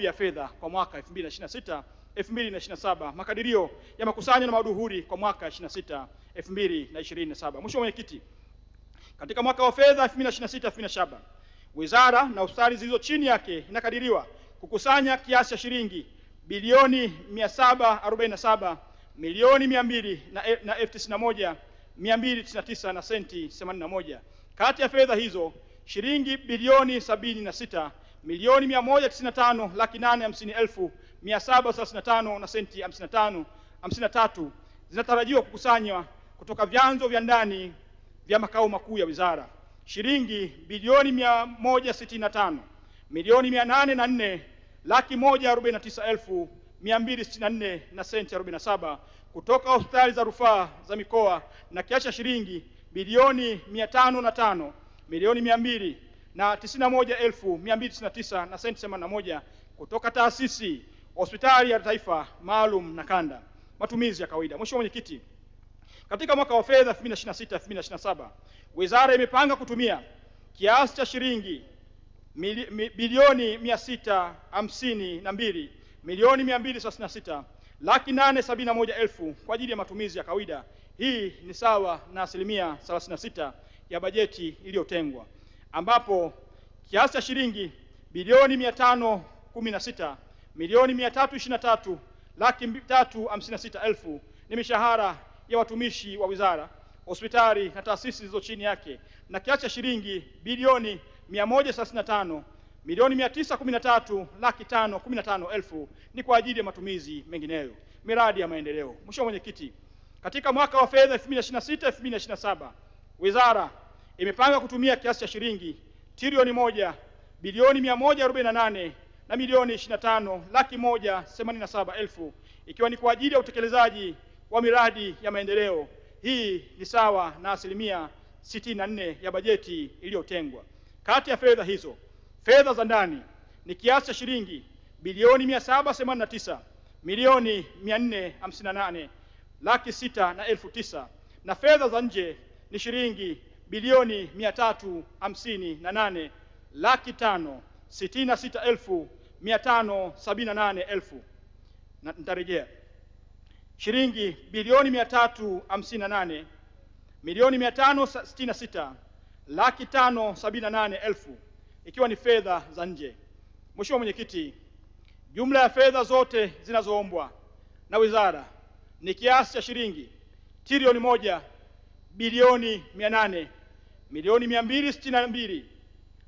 maombi ya fedha kwa mwaka 2026 2027, makadirio ya makusanyo na maduhuli kwa mwaka 26 2027. Mheshimiwa Mwenyekiti, katika mwaka wa fedha 2026 2027, wizara na hospitali zilizo chini yake inakadiriwa kukusanya kiasi cha shilingi bilioni 747 milioni 291,299 na senti 81. Kati ya fedha hizo shilingi bilioni 76 milioni 195,850,735 na senti 53 zinatarajiwa kukusanywa kutoka vyanzo vya ndani vya makao makuu ya wizara. Shilingi bilioni 165 milioni 804,149,264 na senti 47 kutoka hospitali za rufaa za mikoa na kiasi cha shilingi bilioni 505 milioni 291,299 na senti 81 kutoka taasisi hospitali ya taifa maalum na kanda. Matumizi ya kawaida. Mheshimiwa Mwenyekiti, katika mwaka wa fedha 2026 2027, wizara imepanga kutumia kiasi cha shilingi bilioni 652 milioni 236 laki 871,000 kwa ajili ya matumizi ya kawaida. Hii ni sawa na asilimia 36 ya bajeti iliyotengwa, ambapo kiasi cha shilingi bilioni 516 milioni 323 laki 356,000 ni mishahara ya watumishi wa wizara, hospitali na taasisi zilizo chini yake, na kiasi cha shilingi bilioni 135 milioni 913 laki 515,000 ni kwa ajili ya matumizi mengineyo. Miradi ya maendeleo. Mheshimiwa Mwenyekiti, katika mwaka wa fedha 2026 2027, wizara imepanga kutumia kiasi cha shilingi trilioni 1 bilioni 148 na milioni 25 laki 187,000 ikiwa ni kwa ajili ya utekelezaji wa miradi ya maendeleo. Hii ni sawa na asilimia 64 ya bajeti iliyotengwa. Kati ya fedha hizo, fedha za ndani ni kiasi cha shilingi bilioni 789 milioni 458 laki 6,900 na fedha za nje ni shilingi bilioni 358 laki 566,578,000. Na nitarejea, shilingi bilioni 358 milioni 566 laki 578,000 ikiwa ni fedha za nje. Mheshimiwa Mwenyekiti, jumla ya fedha zote zinazoombwa na wizara ni kiasi cha shilingi trilioni 1 bilioni 800 milioni 262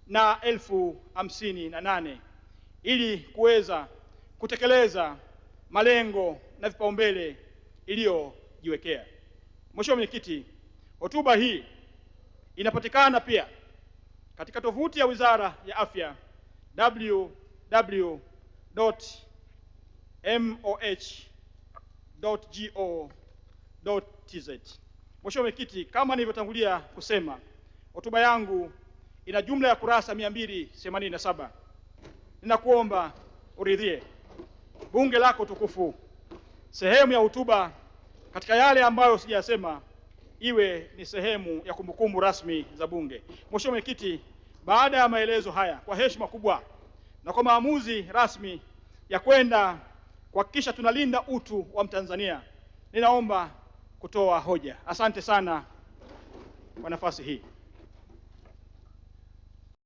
na 58,000 ili kuweza kutekeleza malengo na vipaumbele iliyojiwekea. Mheshimiwa Mwenyekiti, hotuba hii inapatikana pia katika tovuti ya Wizara ya Afya www.moh.go.tz. Mheshimiwa Mwenyekiti, kama nilivyotangulia kusema, hotuba yangu ina jumla ya kurasa 287. Ninakuomba uridhie bunge lako tukufu sehemu ya hotuba katika yale ambayo sijasema iwe ni sehemu ya kumbukumbu rasmi za bunge. Mheshimiwa Mwenyekiti, baada ya maelezo haya, kwa heshima kubwa na kwa maamuzi rasmi ya kwenda kuhakikisha tunalinda utu wa Mtanzania, ninaomba kutoa hoja. Asante sana kwa nafasi hii.